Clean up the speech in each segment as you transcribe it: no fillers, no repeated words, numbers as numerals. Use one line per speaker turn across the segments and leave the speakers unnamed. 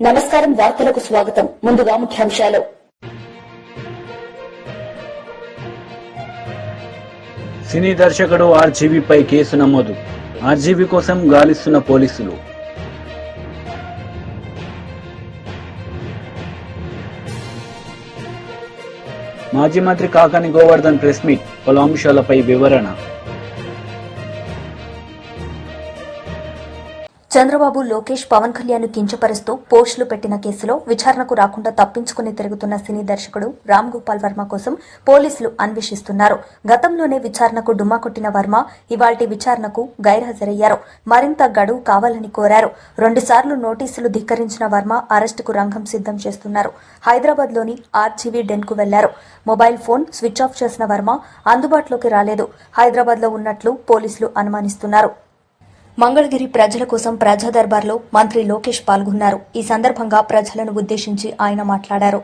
నమస్కారం, వార్తలకు స్వాగతం. ముందుగా ముఖ్యాంశాలు.
సినీ దర్శకుడు ఆర్జీవీపై కేసు నమోదు. ఆర్జీవీ కోసం గాలిస్తున్న పోలీసులు. మాజీ మంత్రి కాకాని గోవర్ధన్ ప్రెస్ మీట్, పలు అంశాలపై వివరణ.
చంద్రబాబు, లోకేష్, పవన్ కళ్యాణ్ కించపరుస్తూ పోస్టులు పెట్టిన కేసులో విచారణకు రాకుండా తప్పించుకుని తిరుగుతున్న సినీ దర్శకుడు రామ్ గోపాల్ వర్మ కోసం పోలీసులు అన్వేషిస్తున్నారు. గతంలోనే విచారణకు డుమ్మా కొట్టిన వర్మ ఇవాల్టి విచారణకు గైర్హాజరయ్యారు. మరింత గడువు కావాలని కోరారు. 2 సార్లు నోటీసులు ధిక్కరించిన వర్మ అరెస్టుకు రంగం సిద్దం చేస్తున్నారు. హైదరాబాద్లోని ఆర్జీవీ డెన్కు వెళ్లారు. మొబైల్ ఫోన్ స్విచ్ ఆఫ్ చేసిన వర్మ అందుబాటులోకి రాలేదు. హైదరాబాద్లో ఉన్నట్లు పోలీసులు అనుమానిస్తున్నారు. మంగళగిరి ప్రజల కోసం ప్రజా దర్బార్లో మంత్రి లోకేష్ పాల్గొన్నారు. ఈ సందర్భంగా ప్రజలను ఉద్దేశించి ఆయన మాట్లాడారు.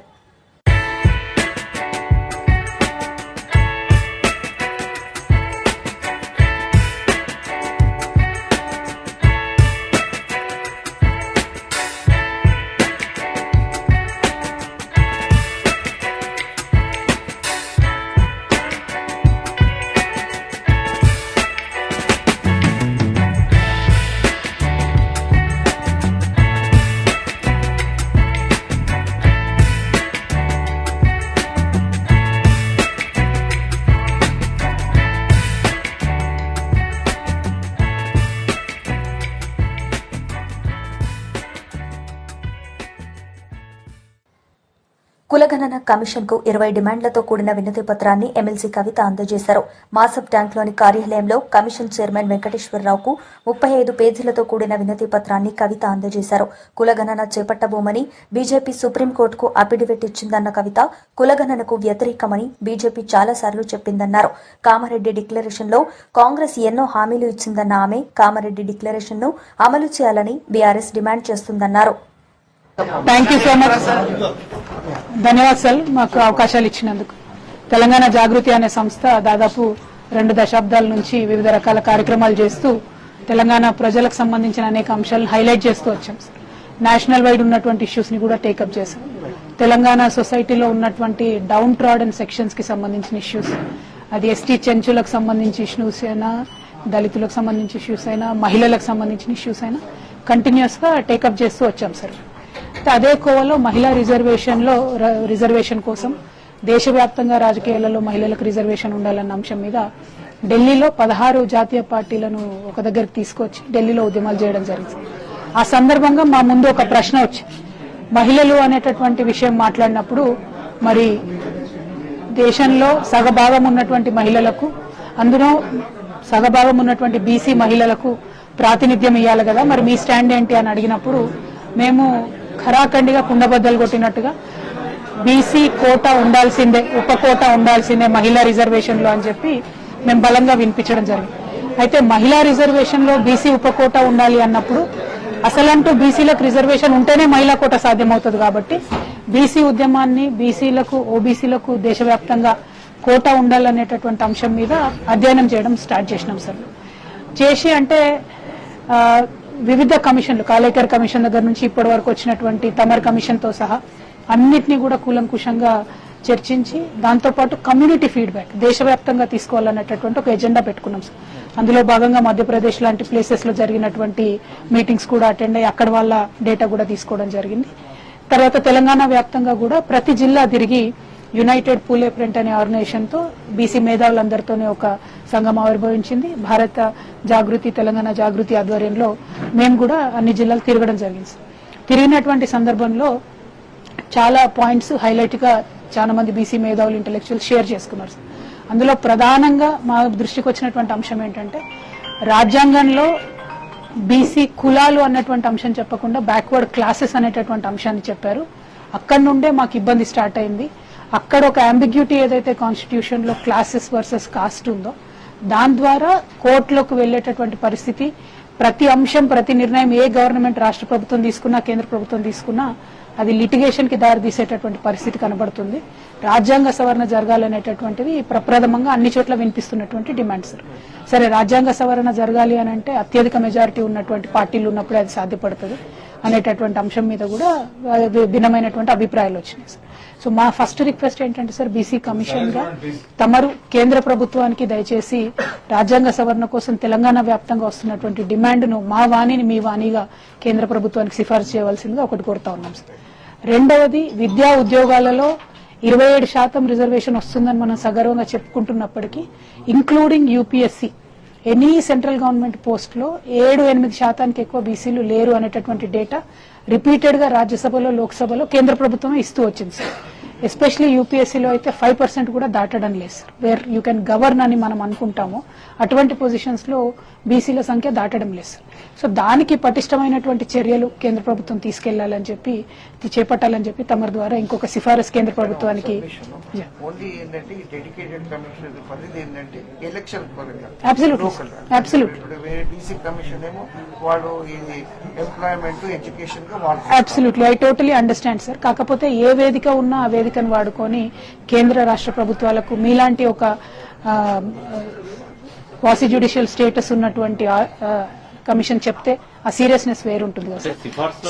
కులగణన కమిషన్ కు 20 డిమాండ్లతో కూడిన వినతి పత్రాన్ని ఎమ్మెల్సీ కవిత అందజేశారు. మాసబ్ ట్యాంక్లోని కార్యాలయంలో కమిషన్ చైర్మన్ వెంకటేశ్వరరావుకు 35 పేజీలతో కూడిన వినతి పత్రాన్ని కవిత అందజేశారు. కులగణన చేపట్టబోమని బీజేపీ సుప్రీంకోర్టుకు అఫిడవిట్ ఇచ్చిందన్న కవిత, కులగణనకు వ్యతిరేకమని బీజేపీ చాలాసార్లు చెప్పిందన్నారు. కామారెడ్డి డిక్లరేషన్లో కాంగ్రెస్ ఎన్నో హామీలు ఇచ్చిందన్న ఆమె కామారెడ్డి డిక్లరేషన్ను అమలు చేయాలని బీఆర్ఎస్ డిమాండ్ చేస్తుందన్నారు.
Thank you so much. ధన్యవాదాలు సార్, మాకు అవకాశాలు ఇచ్చినందుకు. తెలంగాణ జాగృతి అనే సంస్థ దాదాపు 2 దశాబ్దాల నుంచి వివిధ రకాల కార్యక్రమాలు చేస్తూ తెలంగాణ ప్రజలకు సంబంధించిన అనేక అంశాలను హైలైట్ చేస్తూ వచ్చాం సార్. నేషనల్ వైడ్ ఉన్నటువంటి ఇష్యూస్ ని కూడా టేకప్ చేశాం. తెలంగాణ సొసైటీలో ఉన్నటువంటి డౌన్ ట్రాడన్ సెక్షన్స్ కి సంబంధించిన ఇష్యూస్, అది ఎస్టీ చెంచులకు సంబంధించి ఇష్యూస్ అయినా, దళితులకు సంబంధించిన ఇష్యూస్ అయినా, మహిళలకు సంబంధించిన ఇష్యూస్ అయినా కంటిన్యూస్ గా టేకప్ చేస్తూ వచ్చాం సార్. అదే కోవలో మహిళా రిజర్వేషన్ కోసం దేశవ్యాప్తంగా రాజకీయాలలో మహిళలకు రిజర్వేషన్ ఉండాలన్న అంశం మీద ఢిల్లీలో 16 జాతీయ పార్టీలను ఒక దగ్గరికి తీసుకొచ్చి ఢిల్లీలో ఉద్యమాలు చేయడం జరిగింది. ఆ సందర్భంగా మా ముందు ఒక ప్రశ్న వచ్చింది. మహిళలు అనేటటువంటి విషయం మాట్లాడినప్పుడు మరి దేశంలో సగభాగం ఉన్నటువంటి మహిళలకు, అందులో సగభాగం ఉన్నటువంటి బీసీ మహిళలకు ప్రాతినిధ్యం ఇవ్వాలి కదా, మరి మీ స్టాండ్ ఏంటి అని అడిగినప్పుడు మేము ఖరాఖండిగా కుండబద్దలు కొట్టినట్టుగా బీసీ కోటా ఉండాల్సిందే, ఉప కోటా ఉండాల్సిందే మహిళా రిజర్వేషన్ లో అని చెప్పి మేము బలంగా వినిపించడం జరిగింది. అయితే మహిళా రిజర్వేషన్ లో బీసీ ఉప కోటా ఉండాలి అన్నప్పుడు అసలంటూ బీసీలకు రిజర్వేషన్ ఉంటేనే మహిళా కోటా సాధ్యమవుతుంది. కాబట్టి బీసీ ఉద్యమాన్ని బీసీలకు, ఓబీసీలకు దేశవ్యాప్తంగా కోటా ఉండాలనేటటువంటి అంశం మీద అధ్యయనం చేయడం స్టార్ట్ చేసినాం సార్. చేసి అంటే వివిధ కమిషన్లు, కాలేకర్ కమిషన్ దగ్గర నుంచి ఇప్పటి వరకు వచ్చినటువంటి తమర్ కమిషన్ తో సహా అన్నిటినీ కూడా కూలంకుషంగా చర్చించి దాంతోపాటు కమ్యూనిటీ ఫీడ్బ్యాక్ దేశవ్యాప్తంగా తీసుకోవాలనేటటువంటి ఒక ఎజెండా పెట్టుకున్నాం సార్. అందులో భాగంగా మధ్యప్రదేశ్ లాంటి ప్లేసెస్ లో జరిగినటువంటి మీటింగ్స్ కూడా అటెండ్ అయ్యి అక్కడ వాళ్ళ డేటా కూడా తీసుకోవడం జరిగింది. తర్వాత తెలంగాణ వ్యాప్తంగా కూడా ప్రతి జిల్లా తిరిగి యునైటెడ్ పూల్ ప్రింట్ అనే ఆర్గనైజేషన్ తో బీసీ మేధావులందరితోనే ఒక సంఘం ఆవిర్భవించింది. భారత జాగృతి, తెలంగాణ జాగృతి ఆధ్వర్యంలో మేము కూడా అన్ని జిల్లాలు తిరగడం జరిగింది. తిరిగినటువంటి సందర్భంలో చాలా పాయింట్స్ హైలైట్ గా చాలా మంది బీసీ మేధావులు, ఇంటెలెక్చువల్ షేర్ చేసుకున్నారు. అందులో ప్రధానంగా మా దృష్టికి వచ్చినటువంటి అంశం ఏంటంటే, రాజ్యాంగంలో బీసీ కులాలు అన్నటువంటి అంశం చెప్పకుండా బ్యాక్వర్డ్ క్లాసెస్ అనేటటువంటి అంశాన్ని చెప్పారు. అక్కడి నుండే మాకు ఇబ్బంది స్టార్ట్ అయింది. అక్కడ ఒక అంబిగ్యూటీ ఏదైతే కాన్స్టిట్యూషన్ లో క్లాసెస్ వర్సెస్ కాస్ట్ ఉందో దాని ద్వారా కోర్టులోకి వెళ్లేటటువంటి పరిస్థితి, ప్రతి అంశం, ప్రతి నిర్ణయం ఏ గవర్నమెంట్, రాష్ట్ర ప్రభుత్వం తీసుకున్నా, కేంద్ర ప్రభుత్వం తీసుకున్నా అది లిటిగేషన్ కి దారితీసేటటువంటి పరిస్థితి కనబడుతుంది. రాజ్యాంగ సవరణ జరగాలనేటటువంటిది ప్రప్రథమంగా అన్ని చోట్ల వినిపిస్తున్నటువంటి డిమాండ్ సార్. సరే రాజ్యాంగ సవరణ జరగాలి అని అంటే అత్యధిక మెజారిటీ ఉన్నటువంటి పార్టీలు ఉన్నప్పుడే అది సాధ్యపడుతుంది అనేటటువంటి అంశం మీద కూడా భిన్నమైనటువంటి అభిప్రాయాలు వచ్చినాయి సార్. సో మా ఫస్ట్ రిక్వెస్ట్ ఏంటంటే సార్, బీసీ కమిషన్ గా తమరు కేంద్ర ప్రభుత్వానికి దయచేసి రాజ్యాంగ సవరణ కోసం తెలంగాణ వ్యాప్తంగా వస్తున్నటువంటి డిమాండ్ ను మా వాణిని మీ వాణిగా కేంద్ర ప్రభుత్వానికి సిఫార్సు చేయవలసిందిగా ఒకటి కోరుతా ఉన్నాం సార్. రెండవది, విద్యా ఉద్యోగాలలో 27% రిజర్వేషన్ వస్తుందని మనం సగర్వంగా చెప్పుకుంటున్నప్పటికీ including UPSC any central government post లో 7-8% ఎక్కువ బీసీలు లేరు అనేటటువంటి డేటా రిపీటెడ్ గా రాజ్యసభలో లోక్సభలో కేంద్ర ప్రభుత్వమే ఇస్తూ వచ్చింది సార్. ఎస్పెషలీ యూపీఎస్సీలో అయితే 5% కూడా దాటడం లేదు sir. Where you can govern అని మనం అనుకుంటామో అటువంటి పొజిషన్స్ లో బీసీల సంఖ్య దాటడం లేదు సార్. సో దానికి పటిష్టమైనటువంటి చర్యలు కేంద్ర ప్రభుత్వం తీసుకెళ్లాలని చెప్పి చేపట్టాలని చెప్పి తమ ద్వారా ఇంకొక సిఫారసు కేంద్ర ప్రభుత్వానికి absolutely I totally understand sir. కాకపోతే ఏ వేదిక ఉన్నా ఆ వేదికను వాడుకొని కేంద్ర రాష్ట్ర ప్రభుత్వాలకు మీలాంటి ఒక క్వాసి జ్యుడిషియల్ స్టేటస్ ఉన్నటువంటి కమిషన్ చెప్తే ఆ సీరియస్నెస్ వేరుంటుంది కదా సార్.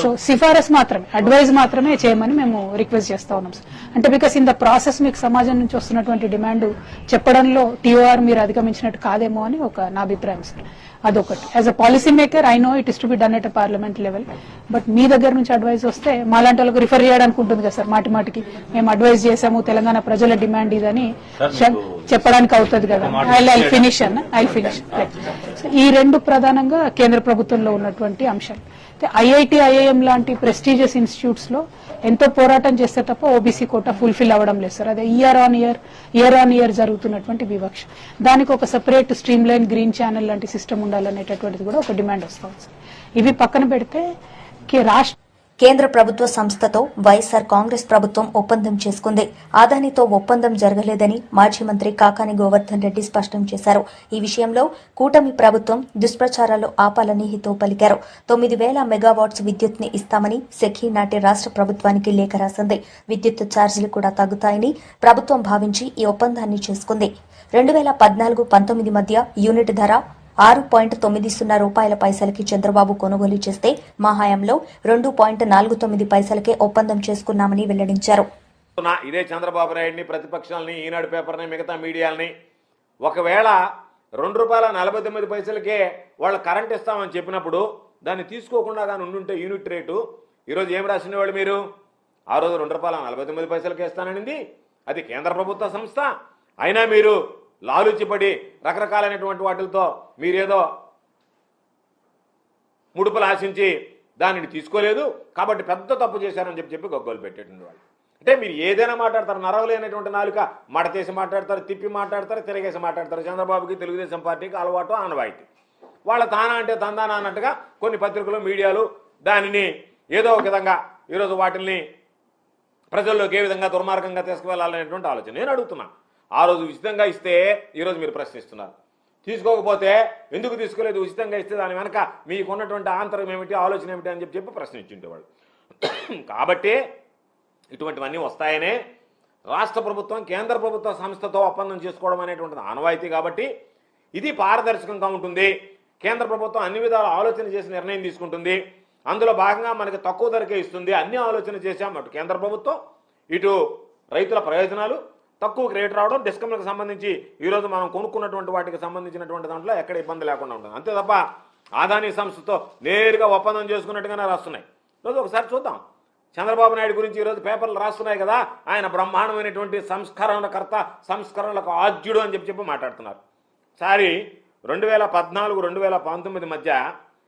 సో సిఫారసు మాత్రమే, అడ్వైజ్ మాత్రమే చేయమని మేము రిక్వెస్ట్ చేస్తా ఉన్నాం సార్. అంటే బికాస్ ఇన్ ద ప్రాసెస్ మీకు సమాజం నుంచి వస్తున్నటువంటి డిమాండ్ చెప్పడంలో టీఓఆర్ మీరు అధిగమించినట్టు కాదేమో అని నా అభిప్రాయం సార్. అదొకటి. As a policy maker I know it is to be done at a parliament level, but మీ దగ్గర నుంచి అడ్వైజ్ వస్తే మాలాంటి వాళ్ళకి రిఫర్ చేయడానికి ఉంటుంది కదా సార్. మాటికి మేము అడ్వైజ్ చేసాము, తెలంగాణ ప్రజల డిమాండ్ ఇదని చెప్పడానికి అవుతుంది కదా. I finish. ఈ రెండు ప్రధానంగా కేంద్ర ప్రభుత్వంలో ఉన్నటువంటి అంశాలు. ఐఐటి, ఐఐఎం లాంటి ప్రెస్టీజియస్ ఇన్స్టిట్యూట్స్ లో ఎంతో పోరాటం చేస్తే తప్ప ఓబీసీ కోటా ఫుల్ఫిల్ అవ్వడం లేదు సార్. అదే ఇయర్ ఆన్ ఇయర్ జరుగుతున్నటువంటి వివక్ష. దానికి ఒక separate stream line green channel లాంటి సిస్టమ్ ఉండాలనేటటువంటిది కూడా ఒక డిమాండ్ వస్తుంది సార్. ఇవి పక్కన పెడితే రాష్ట్ర
కేంద్ర ప్రభుత్వ సంస్థతో వైఎస్సార్ కాంగ్రెస్ ప్రభుత్వం ఒప్పందం చేసుకుంది. అదానితో ఒప్పందం జరగలేదని మాజీ మంత్రి కాకాని గోవర్ధన్ రెడ్డి స్పష్టం చేశారు. ఈ విషయంలో కూటమి ప్రభుత్వం దుష్ప్రచారాలు ఆపాలని హితవు పలికారు. 9,000 మెగావాట్స్ విద్యుత్ ని ఇస్తామని సెఖీ నాటి రాష్ట్ర ప్రభుత్వానికి లేఖ రాసింది. విద్యుత్ ఛార్జీలు కూడా తగ్గుతాయని ప్రభుత్వం భావించి ఈ ఒప్పందాన్ని చేసుకుంది. 2014-19 మధ్య యూనిట్ ధర 6.90 రూపాయల పైసలకి చంద్రబాబు కొనుగోలు చేస్తే మా హయాంలో 2.49 పైసలకే ఒప్పందం చేసుకున్నామని వెల్లడించారు.
ఇదే చంద్రబాబు నాయుడిని, ప్రతిపక్షాలని, ఈనాడు పేపర్ని, మిగతా మీడియాలని ఒకవేళ ₹2.49 వాళ్ళు కరెంట్ ఇస్తామని చెప్పినప్పుడు దాన్ని తీసుకోకుండా కానీ ఉండుంటే యూనిట్ రేటు ఈరోజు ఏం రాసిన వాళ్ళు మీరు? ఆ రోజు ₹2.49 ఇస్తాననింది అది కేంద్ర ప్రభుత్వ సంస్థ. అయినా మీరు లాలుచిపడి రకరకాలైనటువంటి వాటితో మీరేదో ముడుపులు ఆశించి దానిని తీసుకోలేదు కాబట్టి పెద్ద తప్పు చేశారని చెప్పి గొగ్గోలు పెట్టేటువంటి వాళ్ళు. అంటే మీరు ఏదైనా మాట్లాడతారు, నరవలేనటువంటి నాలుక మడతేసి మాట్లాడతారు, తిప్పి మాట్లాడతారు, తిరగేసి మాట్లాడతారు. చంద్రబాబుకి, తెలుగుదేశం పార్టీకి అలవాటు, ఆనవాయితీ. వాళ్ళ తానా అంటే తందానా అన్నట్టుగా కొన్ని పత్రికలు, మీడియాలు దానిని ఏదో ఒక విధంగా ఈరోజు వాటిని ప్రజల్లోకి ఏ విధంగా దుర్మార్గంగా తీసుకువెళ్ళాలనేటువంటి ఆలోచన. నేను అడుగుతున్నా, ఆ రోజు ఉచితంగా ఇస్తే ఈరోజు మీరు ప్రశ్నిస్తున్నారు. తీసుకోకపోతే ఎందుకు తీసుకోలేదు? ఉచితంగా ఇస్తే దాని వెనక మీకున్నటువంటి ఆంతరం ఏమిటి, ఆలోచన ఏమిటి అని చెప్పి ప్రశ్నించుంటేవాళ్ళు. కాబట్టి ఇటువంటివన్నీ వస్తాయనే రాష్ట్ర ప్రభుత్వం కేంద్ర ప్రభుత్వ సంస్థతో ఒప్పందం చేసుకోవడం అనేటువంటిది ఆనవాయితీ. కాబట్టి ఇది పారదర్శకంగా ఉంటుంది. కేంద్ర ప్రభుత్వం అన్ని విధాలు ఆలోచన చేసి నిర్ణయం తీసుకుంటుంది. అందులో భాగంగా మనకి తక్కువ ధరకే ఇస్తుంది. అన్ని ఆలోచన చేశాం. అటు కేంద్ర ప్రభుత్వం, ఇటు రైతుల ప్రయోజనాలు, తక్కువ రేటు రావడం, డిస్కమ్లకు సంబంధించి ఈరోజు మనం కొనుక్కున్నటువంటి వాటికి సంబంధించినటువంటి దాంట్లో ఎక్కడ ఇబ్బంది లేకుండా ఉంటుంది. అంతే తప్ప అదానీ సంస్థతో నేరుగా ఒప్పందం చేసుకున్నట్టుగానే రాస్తున్నాయి. ఈరోజు ఒకసారి చూద్దాం. చంద్రబాబు నాయుడు గురించి ఈరోజు పేపర్లు రాస్తున్నాయి కదా, ఆయన బ్రహ్మాండమైనటువంటి సంస్కరణకర్త, సంస్కరణలకు ఆద్యుడు అని చెప్పి మాట్లాడుతున్నారు. సారి 2014-2019 మధ్య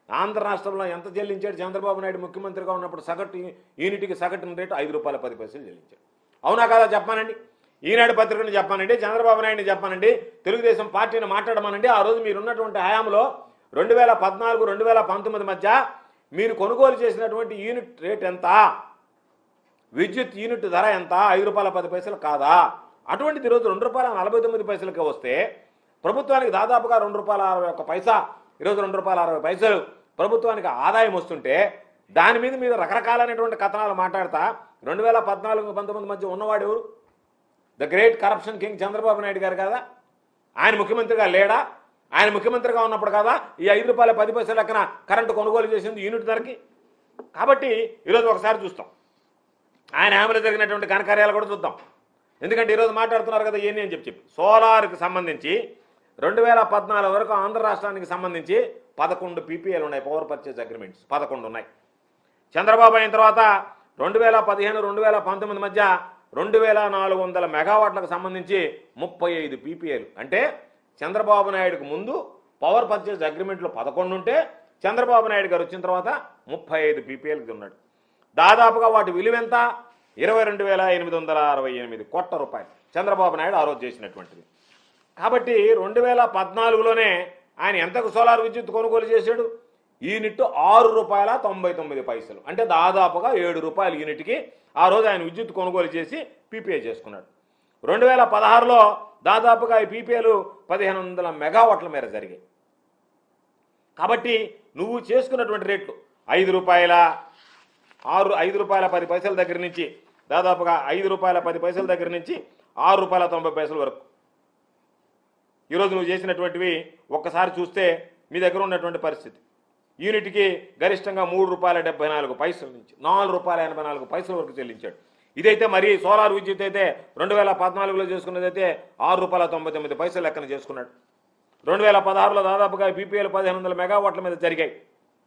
ఆంధ్ర రాష్ట్రంలో ఎంత చెల్లించాడు చంద్రబాబు నాయుడు ముఖ్యమంత్రిగా ఉన్నప్పుడు? సగటు యూనిట్కి సగటు రేటు ₹5.10 చెల్లించాడు. అవునా కాదా చెప్పానండి? ఈనాడు పత్రికను చెప్పానండి, చంద్రబాబు నాయుడిని చెప్పానండి, తెలుగుదేశం పార్టీని మాట్లాడమనండి. ఆ రోజు మీరున్నటువంటి హయాంలో 2014-2019 మధ్య మీరు కొనుగోలు చేసినటువంటి యూనిట్ రేట్ ఎంత, విద్యుత్ యూనిట్ ధర ఎంత? ₹5.10 కాదా? అటువంటిది ఈరోజు ₹2.49 వస్తే ప్రభుత్వానికి దాదాపుగా ₹2.61, ఈరోజు ₹2.60 ప్రభుత్వానికి ఆదాయం వస్తుంటే దాని మీద రకరకాలైనటువంటి కథనాలు మాట్లాడతా 2014-19 మధ్య ఉన్నవాడు ఎవరు? The great corruption king Chandrababu Naidu గారు కదా? ఆయన ముఖ్యమంత్రిగా లేడా? ఆయన ముఖ్యమంత్రిగా ఉన్నప్పుడు కదా ఈ ₹5.10 లెక్కన కరెంటు కొనుగోలు చేసింది యూనిట్ ధరకి. కాబట్టి ఈరోజు ఒకసారి చూస్తాం, ఆయన హామీలో జరిగినటువంటి ఘనకార్యాలు కూడా చూద్దాం. ఎందుకంటే ఈరోజు మాట్లాడుతున్నారు కదా ఏంటి అని చెప్పి సోలార్కి సంబంధించి 2014 వరకు ఆంధ్ర రాష్ట్రానికి సంబంధించి 11 PPAలు ఉన్నాయి, పవర్ పర్చేజ్ అగ్రిమెంట్స్ 11 ఉన్నాయి. చంద్రబాబు అయిన తర్వాత 2015-2019 మధ్య 2400 మెగావాట్లకు సంబంధించి 35 PPAలు. అంటే చంద్రబాబు నాయుడుకు ముందు పవర్ పర్చేజ్ అగ్రిమెంట్లు 11 ఉంటే చంద్రబాబు నాయుడు గారు వచ్చిన తర్వాత 35 PPAలకి ఉన్నాడు. దాదాపుగా వాటి విలువ ఎంత? 22,868 కోట్ల రూపాయలు చంద్రబాబు నాయుడు ఆ రోజు చేసినటువంటిది. కాబట్టి 2014లోనే ఆయన ఎంతకు సోలార్ విద్యుత్ కొనుగోలు చేశాడు? యూనిట్ ₹6.99. అంటే దాదాపుగా ₹7 యూనిట్కి ఆ రోజు ఆయన విద్యుత్ కొనుగోలు చేసి PPA చేసుకున్నాడు. 2016లో దాదాపుగా ఈ PPAలు 1500 మెగావాట్ల మేర జరిగాయి. కాబట్టి నువ్వు చేసుకున్నటువంటి రేట్లు ₹5.10 దగ్గర నుంచి దాదాపుగా ₹5.10 దగ్గర నుంచి ₹6.90 వరకు ఈరోజు నువ్వు చేసినటువంటివి ఒక్కసారి చూస్తే మీ దగ్గర ఉన్నటువంటి పరిస్థితి యూనిట్కి గరిష్టంగా ₹3.74 నుంచి ₹4.84 వరకు చెల్లించాడు. ఇదైతే మరి సోలార్ విద్యుత్ అయితే 2014లో చేసుకున్నదైతే ₹6.99 లెక్కన చేసుకున్నాడు. 2016లో దాదాపుగా PPAలు 1500 మెగావాట్ల మీద జరిగాయి.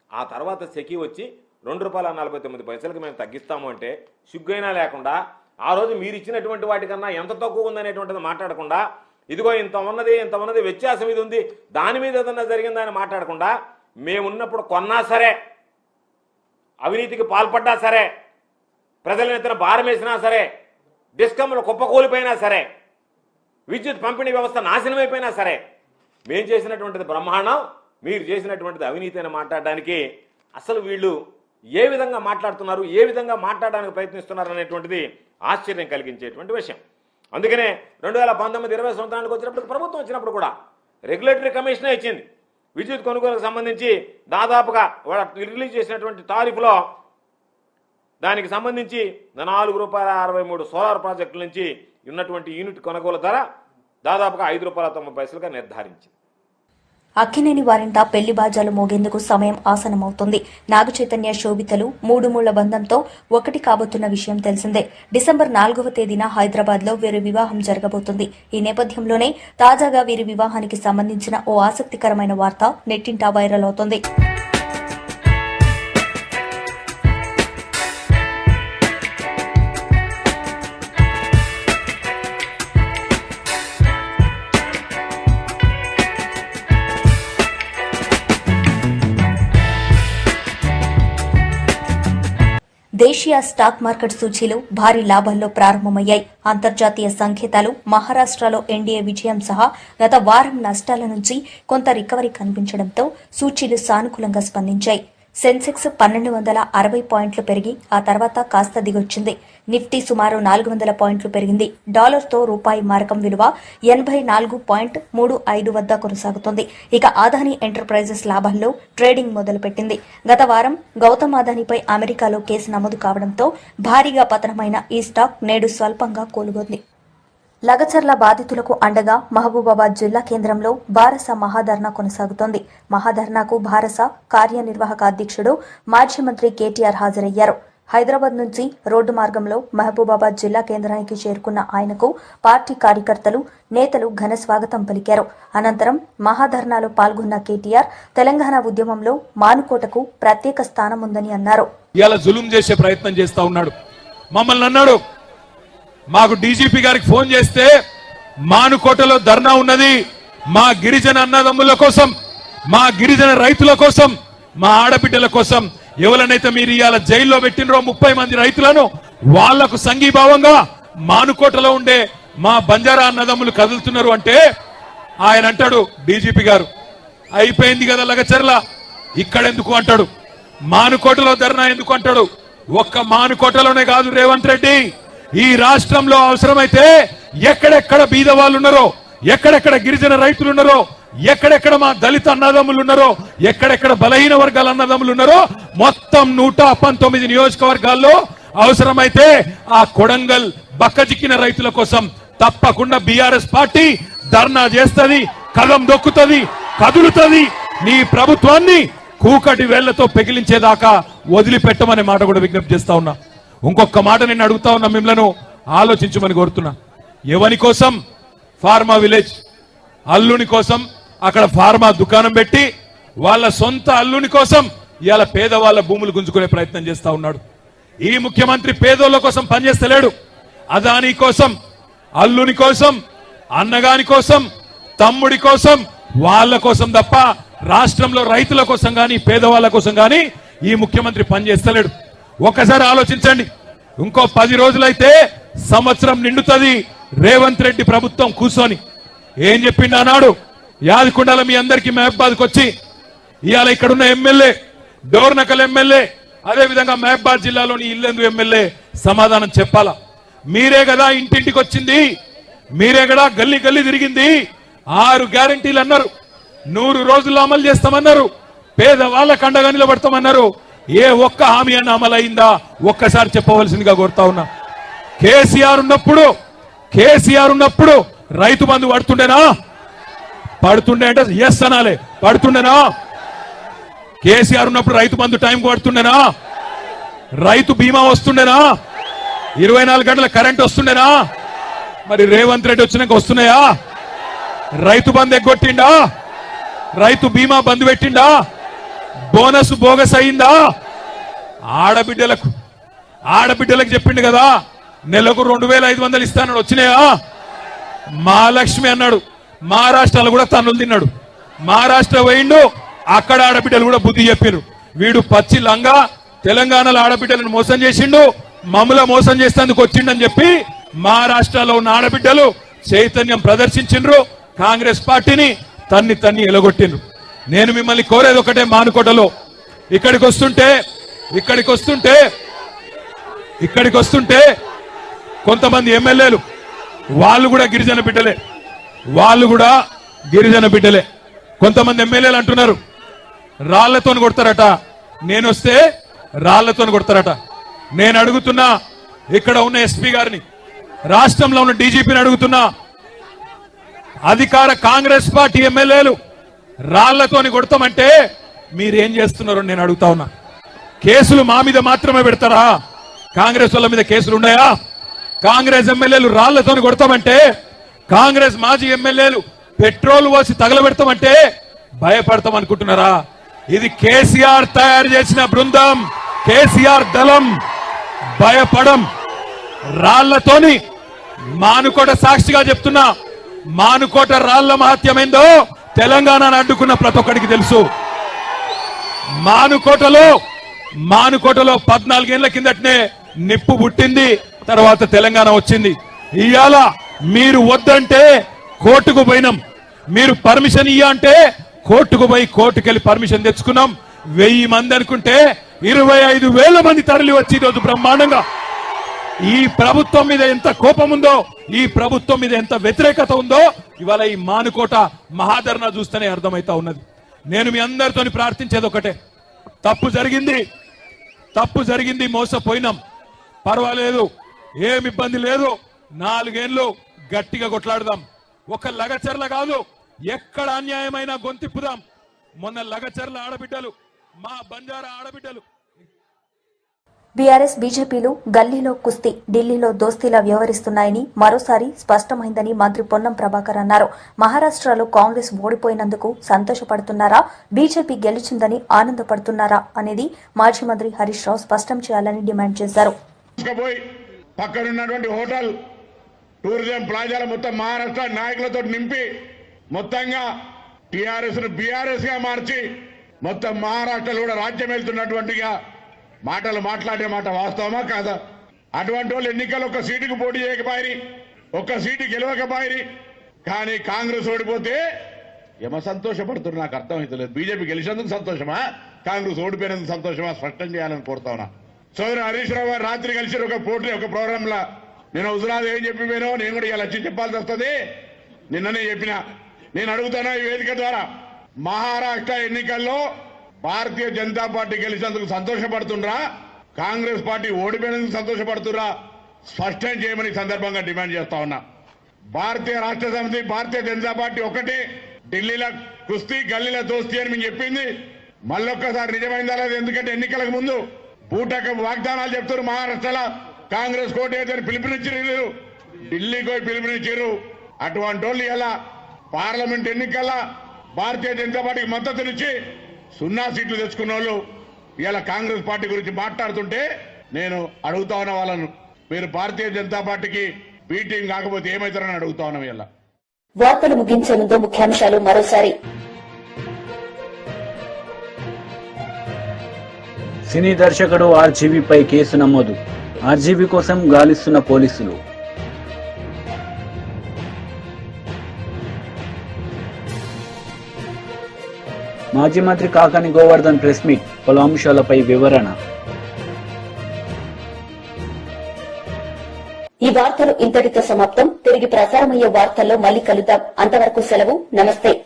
ఆ తర్వాత సెకీ వచ్చి ₹2.49కి మేము తగ్గిస్తాము అంటే సిగ్గైనా లేకుండా ఆ రోజు మీరు ఇచ్చినటువంటి వాటికన్నా ఎంత తక్కువ ఉందనేటువంటిది మాట్లాడకుండా ఇదిగో ఇంత ఉన్నది వ్యత్యాసం ఇది ఉంది దాని మీద ఏదన్నా జరిగిందని మాట్లాడకుండా మేమున్నప్పుడు కొన్నా సరే అవినీతికి పాల్పడ్డా సరే ప్రజల నెత్తిన భారం వేసినా సరే డిస్కమ్లు కుప్పకూలిపోయినా సరే విద్యుత్ పంపిణీ వ్యవస్థ నాశనమైపోయినా సరే మేము చేసినటువంటిది బ్రహ్మాండం, మీరు చేసినటువంటిది అవినీతి అని మాట్లాడడానికి అసలు వీళ్ళు ఏ విధంగా మాట్లాడుతున్నారు, ఏ విధంగా మాట్లాడడానికి ప్రయత్నిస్తున్నారు అనేటువంటిది ఆశ్చర్యం కలిగించేటువంటి విషయం. అందుకనే 2019-20 సంవత్సరానికి వచ్చినప్పుడు ప్రభుత్వం వచ్చినప్పుడు కూడా రెగ్యులేటరీ కమిషనే ఇచ్చింది. విద్యుత్ కొనుగోలుకు సంబంధించి దాదాపుగా రిలీజ్ చేసినటువంటి టారిఫ్లో దానికి సంబంధించి ₹4.63 సోలార్ ప్రాజెక్టుల నుంచి ఉన్నటువంటి యూనిట్ కొనుగోలు ధర దాదాపుగా ₹5.90గా నిర్ధారించింది.
అక్కినేని వారింట పెళ్లి బాజాలు మోగేందుకు సమయం ఆసనమవుతుంది. నాగచైతన్య శోభితలు 3 మూళ్ల బంధంతో ఒకటి కాబోతున్న విషయం తెలిసిందే. డిసెంబర్ 4వ తేదీన హైదరాబాద్లో వీరి వివాహం జరగబోతుంది. ఈ నేపథ్యంలోనే తాజాగా వీరి వివాహానికి సంబంధించిన ఓ ఆసక్తికరమైన వార్త నెట్టింటా వైరల్ అవుతోంది. దేశీయ స్టాక్ మార్కెట్ సూచీలు భారీ లాభాల్లో ప్రారంభమయ్యాయి. అంతర్జాతీయ సంకేతాలు మహారాష్ట్రలో ఎన్డీఏ విజయం సహా గత వారం నష్టాల నుంచి కొంత రికవరీ కనిపించడంతో సూచీలు సానుకూలంగా స్పందించాయి. సెన్సెక్స్ 1260 పాయింట్లు పెరిగి ఆ తర్వాత కాస్త దిగొచ్చింది. నిఫ్టీ సుమారు 400 పాయింట్లు పెరిగింది. డాలర్తో రూపాయి మారకం విలువ 84.35 వద్ద కొనసాగుతోంది. ఇక అదానీ ఎంటర్ప్రైజెస్ లాభాల్లో ట్రేడింగ్ మొదలుపెట్టింది. గత వారం గౌతమ్ అదానీపై అమెరికాలో కేసు నమోదు కావడంతో భారీగా పతనమైన ఈ స్టాక్ నేడు స్వల్పంగా కోలుగొంది. లగచర్ల బాధితులకు అండగా మహబూబాబాద్ జిల్లా కేంద్రంలో భారస మహాధర్నా కొనసాగుతోంది. మహాధర్నాకు భారస కార్యనిర్వాహక అధ్యక్షుడు మాజీ మంత్రి కేటీఆర్ హాజరయ్యారు. హైదరాబాద్ నుంచి రోడ్డు మార్గంలో మహబూబాబాద్ జిల్లా కేంద్రానికి చేరుకున్న ఆయనకు పార్టీ కార్యకర్తలు, నేతలు ఘన స్వాగతం పలికారు. అనంతరం మహాధర్నాలో పాల్గొన్న కేటీఆర్ తెలంగాణ ఉద్యమంలో మానుకోటకు ప్రత్యేక స్థానం ఉందని అన్నారు.
ఇలా జులుం చేసే ప్రయత్నం చేస్తా ఉన్నాడు. మమ్మల్ని అన్నాడు, మాకు డీజీపీ గారికి ఫోన్ చేస్తే మానుకోటలో ధర్నా ఉన్నది, మా గిరిజన అన్నదమ్ముల కోసం, మా గిరిజన రైతుల కోసం, మా ఆడబిడ్డల కోసం, ఎవరినైతే మీరు ఇవాళ జైల్లో పెట్టినరో 30 మంది రైతులను వాళ్లకు సంఘీభావంగా మానుకోటలో ఉండే మా బంజారా అన్నదమ్ములు కదులుతున్నారు అంటే ఆయన అంటాడు డీజీపీ గారు, అయిపోయింది కదా లగచర్ల, ఇక్కడెందుకు అంటాడు, మానుకోటలో ధర్నా ఎందుకు అంటాడు. ఒక్క మానుకోటలోనే కాదు రేవంత్ రెడ్డి, ఈ రాష్ట్రంలో అవసరమైతే ఎక్కడెక్కడ బీద వాళ్ళు ఉన్నారో, ఎక్కడెక్కడ గిరిజన రైతులు ఉన్నారో, ఎక్కడెక్కడ మా దళిత అన్నదమ్ములు ఉన్నారో, ఎక్కడెక్కడ బలహీన వర్గాల అన్నదమ్ములు ఉన్నారో మొత్తం 119 నియోజకవర్గాల్లో అవసరమైతే ఆ కొడంగల్ బక్కజిక్కిన రైతుల కోసం తప్పకుండా బీఆర్ఎస్ పార్టీ ధర్నా చేస్తుంది, కదం దొక్కుతుంది, కదులుతుంది. నీ ప్రభుత్వాన్ని కూకటి వేళ్లతో పెకిలించేదాకా వదిలిపెట్టమనే మాట కూడా విజ్ఞప్తి చేస్తా ఉన్నా. ఇంకొక మాట నేను అడుగుతా ఉన్నా, మిమ్మల్ని ఆలోచించమని కోరుతున్నా. ఎవరి కోసం? ఫార్మా విలేజ్ అల్లుని కోసం అక్కడ ఫార్మా దుకాణం పెట్టి వాళ్ళ సొంత అల్లుని కోసం ఇవాళ పేదవాళ్ళ భూములు గుంజుకునే ప్రయత్నం చేస్తా ఉన్నాడు. ఈ ముఖ్యమంత్రి పేదోళ్ళ కోసం పనిచేస్తలేడు. అదాని కోసం, అల్లుని కోసం, అన్నగాని కోసం, తమ్ముడి కోసం, వాళ్ళ కోసం తప్ప రాష్ట్రంలో రైతుల కోసం గాని పేదవాళ్ళ కోసం గాని ఈ ముఖ్యమంత్రి పనిచేస్తలేడు. ఒక్కసారి ఆలోచించండి. ఇంకో 10 రోజులైతే సంవత్సరం నిండుతుంది రేవంత్ రెడ్డి ప్రభుత్వం కూర్చొని. ఏం చెప్పిండు అన్నాడు? యాదకొండల మీ అందరికీ మహబాద్కి వచ్చి ఇవాళ ఇక్కడున్న ఎమ్మెల్యే, డోర్నకల్ ఎమ్మెల్యే, అదేవిధంగా మహబాద్ జిల్లాలోని ఇల్లెందు ఎమ్మెల్యే సమాధానం చెప్పాలా? మీరే కదా ఇంటింటికి వచ్చింది, మీరే కదా గల్లీ గల్లీ తిరిగింది. 6 గ్యారంటీలు అన్నారు, 100 రోజుల్లో అమలు చేస్తామన్నారు, పేదవాళ్ళకు అండగా నిలబడతామన్నారు. ఏ ఒక్క హామీ అన్న అమలు అయిందా? ఒక్కసారి చెప్పవలసిందిగా కోరుతా ఉన్నా. కేసీఆర్ ఉన్నప్పుడు రైతు బంధు పడుతుండేనా? పడుతుండే అంటే ఎస్ అనాలే. పడుతుండేనా? కేసీఆర్ ఉన్నప్పుడు రైతు బంధు టైంకి పడుతుండేనా? రైతు బీమా వస్తుండేనా? 24 గంటల కరెంట్ వస్తుండేనా? మరి రేవంత్ రెడ్డి వచ్చినాక వస్తున్నాయా? రైతు బంధు ఎగ్గొట్టిండా? రైతు బీమా బంధు పెట్టిండా? బోనస్ బోగస్ అయిందా? ఆడబిడ్డలకు చెప్పిండు కదా నెలకు 2500 ఇస్తానని వచ్చినాయా? మహాలక్ష్మి అన్నాడు, మహారాష్ట్రలో కూడా తన్నులు తిన్నాడు. మహారాష్ట్ర పోయిండు, అక్కడ ఆడబిడ్డలు కూడా బుద్ధి చెప్పారు. వీడు పచ్చి లంగా తెలంగాణలో ఆడబిడ్డలను మోసం చేసిండు, మమ్మల మోసం చేసేందుకు వచ్చిండని చెప్పి మహారాష్ట్రలో ఉన్న ఆడబిడ్డలు చైతన్యం ప్రదర్శించిండ్రు, కాంగ్రెస్ పార్టీని తన్ని ఎలగొట్టిండ్రు. నేను మిమ్మల్ని కోరేది ఒకటే, మానుకోటలో ఇక్కడికి వస్తుంటే కొంతమంది ఎమ్మెల్యేలు వాళ్ళు కూడా గిరిజన బిడ్డలే. కొంతమంది ఎమ్మెల్యేలు అంటున్నారు రాళ్లతో కొడతారట, నేనొస్తే రాళ్లతో కొడతారట. నేను అడుగుతున్నా, ఇక్కడ ఉన్న ఎస్పీ గారిని, రాష్ట్రంలో ఉన్న డీజీపీని అడుగుతున్నా, అధికార కాంగ్రెస్ పార్టీ ఎమ్మెల్యేలు రాళ్లతోని కొడతామంటే మీరేం చేస్తున్నారో నేను అడుగుతా ఉన్నా. కేసులు మా మీద మాత్రమే పెడతారా? కాంగ్రెస్ వాళ్ళ మీద కేసులు ఉన్నాయా? కాంగ్రెస్ ఎమ్మెల్యేలు రాళ్లతోని కొడతామంటే, కాంగ్రెస్ మాజీ ఎమ్మెల్యేలు పెట్రోల్ పోసి తగలబెడతామంటే భయపడతాం అనుకుంటున్నారా? ఇది కేసీఆర్ తయారు చేసిన బృందం, కేసీఆర్ దళం. భయపడం. రాళ్లతోని మానుకోట సాక్షిగా చెప్తున్నా, మానుకోట రాళ్ల మహత్యమైందో తెలంగాణను అడ్డుకున్న ప్రతి ఒక్కడికి తెలుసు. మానుకోటలో 14 ఏళ్ల కిందటనే నిప్పు పుట్టింది, తర్వాత తెలంగాణ వచ్చింది. ఇవాళ మీరు వద్దంటే కోర్టుకు పోయినాం, మీరు పర్మిషన్ అంటే కోర్టుకు పోయి కోర్టుకెళ్లి పర్మిషన్ తెచ్చుకున్నాం. 1000 మంది అనుకుంటే 25,000 మంది తరలి వచ్చి ఈరోజు బ్రహ్మాండంగా ఈ ప్రభుత్వం మీద ఎంత కోపం ఉందో, ఈ ప్రభుత్వం మీద ఎంత వ్యతిరేకత ఉందో ఇవాళ ఈ మానుకోట మహాధరణ చూస్తేనే అర్థమైతా ఉన్నది. నేను మీ అందరితో ప్రార్థించేది ఒకటే, తప్పు జరిగింది, మోసపోయినాం, పర్వాలేదు, ఏమి ఇబ్బంది లేదు, 4 ఏళ్లు గట్టిగా కొట్లాడదాం. ఒక లగచర్ల కాదు, ఎక్కడ అన్యాయమైన గొంతిప్పుదాం. మొన్న లగచర్ల ఆడబిడ్డలు, మా బంజారా ఆడబిడ్డలు,
బీఆర్ఎస్ బీజేపీలు గల్లీలో కుస్తీ, ఢిల్లీలో దోస్తీలా వ్యవహరిస్తున్నాయని మరోసారి స్పష్టమైందని మంత్రి పొన్నం ప్రభాకర్ అన్నారు. మహారాష్ట్రలో కాంగ్రెస్ ఓడిపోయినందుకు సంతోషపడుతున్నారా, బీజేపీ గెలిచిందని ఆనందపడుతున్నారా అనేది మాజీ మంత్రి హరీష్ రావు స్పష్టం చేయాలని డిమాండ్ చేశారు.
పక్కనున్నటువంటి హోటల్ టూరిజం ప్లాజాల మొత్తం మహారాష్ట్ర నాయకులతో నింపి మొత్తంగా టీఆర్ఎస్ ను బీఆర్ఎస్ గా మార్చి మొత్తం మహారాష్ట్రలో కూడా రాజ్యం వెళ్తున్నటువంటిగా మాటలు మాట్లాడే మాట వాస్తవమా కాదా? అటువంటి వాళ్ళు ఎన్నికలు 1 సీటుకు పోటీ చేయకపోయి, 1 సీటు గెలవకపోయి, కానీ కాంగ్రెస్ ఓడిపోతే ఏమో సంతోషపడుతున్నారు. నాకు అర్థమవుతలేదు. బీజేపీ గెలిచేందుకు సంతోషమా, కాంగ్రెస్ ఓడిపోయినందుకు సంతోషమా? స్పష్టం చేయాలని కోరుతా ఉన్నా. సోదరు హరీష్ రావు గారు రాత్రి కలిసి ఒక ప్రోగ్రామ్ లా నేను హుజరాబాద్ ఏం చెప్పిపోయినో నేను కూడా ఇలా వచ్చి చెప్పాల్సి వస్తుంది. నిన్ననే చెప్పిన. నేను అడుగుతానా ఈ వేదిక ద్వారా, మహారాష్ట్ర ఎన్నికల్లో భారతీయ జనతా పార్టీ గెలిచినందుకు సంతోషపడుతుండ్రా, కాంగ్రెస్ పార్టీ ఓడిపోయినందుకు సంతోషపడుతురా? స్పష్టం చేయమని సందర్భంగా డిమాండ్ చేస్తా ఉన్నా. భారతీయ రాష్ట్ర సమితి, భారతీయ జనతా పార్టీ ఒకటే, ఢిల్లీలో కుస్తీ గల్లీలో దోస్తీ అని మేము చెప్పింది మళ్ళొక్కసారి నిజమైందా లేదు. ఎందుకంటే ఎన్నికలకు ముందు బూటక వాగ్దానాలు చెప్తారు. మహారాష్ట్రలో కాంగ్రెస్ కోటేదని పిలుపునిచ్చారు, ఢిల్లీకి పోయి పిలుపునిచ్చారు. అటువంటి వాళ్ళు ఇలా పార్లమెంట్ ఎన్నికల్లో భారతీయ జనతా పార్టీకి మద్దతునిచ్చి 0 సీట్లు తెచ్చుకున్న వాళ్ళు ఇలా కాంగ్రెస్ పార్టీ గురించి మాట్లాడుతుంటే నేను అడుగుతా ఉన్న వాళ్ళను, మీరు భారతీయ జనతా పార్టీకి బి టీం కాకపోతే ఏమవుతారని అడుగుతా ఉన్నాం. ఇలా
వార్తలు ముగించే ముందు ముఖ్యాంశాలు మరోసారి.
సినీ దర్శకుడు ఆర్జీవీపై కేసు నమోదు. ఆర్జీవీ కోసం గాలిస్తున్న పోలీసులు. మాజీ మంత్రి కాకాని గోవర్ధన్ ప్రెస్ మీట్, పలు అంశాలపై వివరణ.
ఈ వార్తలు ఇంతటితో సమాప్తం. తిరిగి ప్రసారమయ్యే వార్తల్లో మళ్ళీ కలుద్దాం. అంతవరకు సెలవు. నమస్తే.